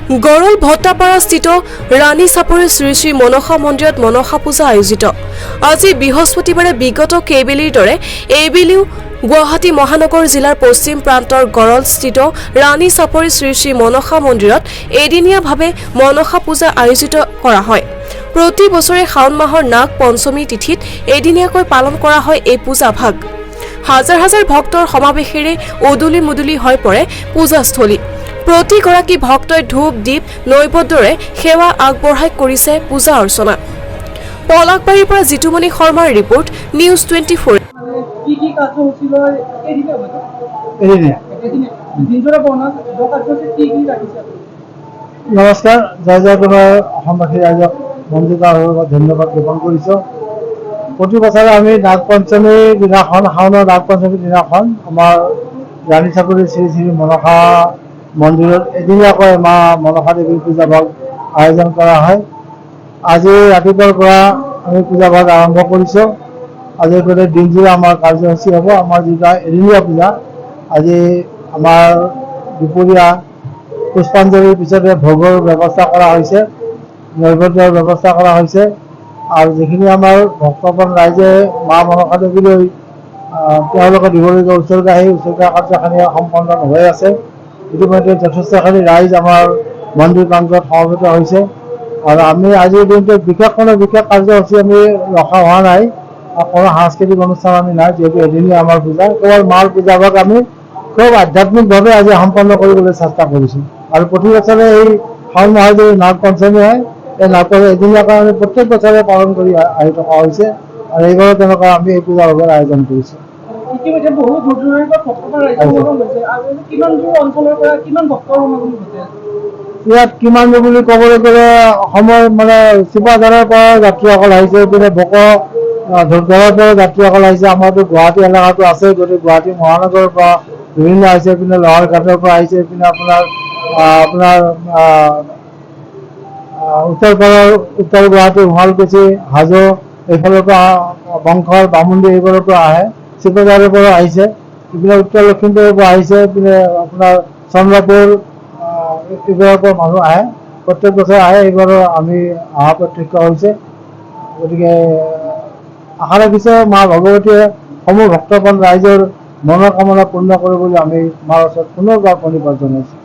গড়ল ভট্টাপাৰাস্থিত ৰাণী চাপৰি শ্ৰী শ্ৰী মনসা মন্দিৰত মনসা পূজা আয়োজিত। আজি বৃহস্পতিবাৰে বিগত কেইবেলিৰ দৰে এইবেলিও গুৱাহাটী মহানগৰ জিলাৰ পশ্চিম প্ৰান্তৰ গড়লস্থিত ৰাণী চাপৰি শ্ৰী শ্ৰী মনসা মন্দিৰত এদিনীয়াভাৱে মনসা পূজা আয়োজিত কৰা হয়। প্ৰতি বছৰে শাওণ মাহৰ নাগ পঞ্চমী তিথিত এদিনীয়াকৈ পালন কৰা হয় এই পূজা ভাগ। হাজাৰ হাজাৰ ভক্তৰ সমাৱেশেৰে উদুলি মুদুলি হৈ পৰে পূজাস্থলী। প্ৰতিগৰাকী ভক্তই ধূপ দীপ নৈবদ্যৰে সেৱা আগবঢ়াই কৰিছে পূজা অৰ্চনা। পলাকবাৰীৰ পৰা জিতুমণি শৰ্মাৰ ৰিপৰ্ট, নিউজ 24। নমস্কাৰ, জয় জয় তোমাৰ অসমবাসী ৰাইজক বন্দিতা ধন্যবাদ জ্ঞাপন কৰিছোঁ। প্ৰতি বছৰে আমি নাগ পঞ্চমীৰ দিনাখন, শাওণৰ নাগ পঞ্চমীৰ দিনাখন আমাৰ ৰাণী চাপৰি শ্ৰী শ্ৰী মনসা মন্দিৰত এদিনীয়াকৈ মা মনসা দেৱীৰ পূজা ভাগ আয়োজন কৰা হয়। আজি ৰাতিপুৱাৰ পৰা আমি পূজা ভাগ আৰম্ভ কৰিছোঁ। আজিৰ পৰা দিনজোৰা আমাৰ কাৰ্যসূচী হ'ব। আমাৰ যিটো এদিনীয়া পূজা, আজি আমাৰ দুপৰীয়া পুষ্পাঞ্জলিৰ পিছতে ভোগৰ ব্যৱস্থা কৰা হৈছে, নৈবেদ্যৰ ব্যৱস্থা কৰা হৈছে। আৰু যিখিনি আমাৰ ভক্তগণ ৰাইজে মা মনসা দেৱীলৈ তেওঁলোকে দিবলগীয়া উৎসৰ্গা, সেই উৎসৰ্গা কাৰ্যখিনি সম্পন্ন হৈ আছে। ইতিমধ্যে যথেষ্টখিনি ৰাইজ আমাৰ মন্দিৰ প্ৰাংগণত সমবেত হৈছে। আৰু আমি আজিৰ দিনটোত বিশেষ কাৰ্যসূচী আমি ৰখা হোৱা নাই, কোনো সাংস্কৃতিক অনুষ্ঠান আমি নাই, যিহেতু এদিনীয়া আমাৰ পূজা। কেৱল মাৰ পূজা ভাগ আমি খুব আধ্যাত্মিকভাৱে আজি সম্পন্ন কৰিবলৈ চেষ্টা কৰিছোঁ। আৰু প্ৰতি বছৰে এই শাওণ মাহৰ যি নাগ পঞ্চমী হয়, এই নাগ পঞ্চমী এদিনীয়াকৈ আমি প্ৰত্যেক বছৰে পালন কৰি আহি থকা হৈছে। আৰু এইবাৰো তেনেকুৱা আমি এই পূজা ভাগৰ আয়োজন কৰিছোঁ। ইয়াত কিমান বুলি ক'বলৈ গ'লে অসমৰ শিৱসাগৰৰ পৰা যাত্ৰীসকল আহিছে, এইপিনে ধূপধাৰৰ পৰা যাত্ৰীসকল আহিছে। আমাৰতো গুৱাহাটী এলেকাটো আছে, গতিকে গুৱাহাটী মহানগৰৰ পৰা বিভিন্ন আহিছে, এইপিনে লহাৰঘাটৰ পৰা আহিছে, এইপিনে আপোনাৰ উত্তৰ গুৱাহাটী, শুৱালকুছি, হাজো, এইফালৰ পৰা বংশৰ বামুণ্ডী এইবোৰৰ পৰা আহে। শিৱসাগৰৰ পৰা আহিছে, ইপিনে উত্তৰ লখিমপুৰৰ পৰা আহিছে, এইপিনে আপোনাৰ চন্দ্ৰপুৰ এইবোৰৰ পৰা মানুহ আহে, প্ৰত্যেক বছৰে আহে। এইবাৰো আমি অহা প্ৰত্যক্ষ হৈছে। গতিকে আশা ৰাখিছোঁ মা ভগৱতীয়ে সমূহ ভক্তগণ ৰাইজৰ মনৰ কামনা পূৰ্ণ কৰিবলৈ আমি মাৰ ওচৰত পুনৰবাৰ প্ৰণিপাত জনাইছোঁ।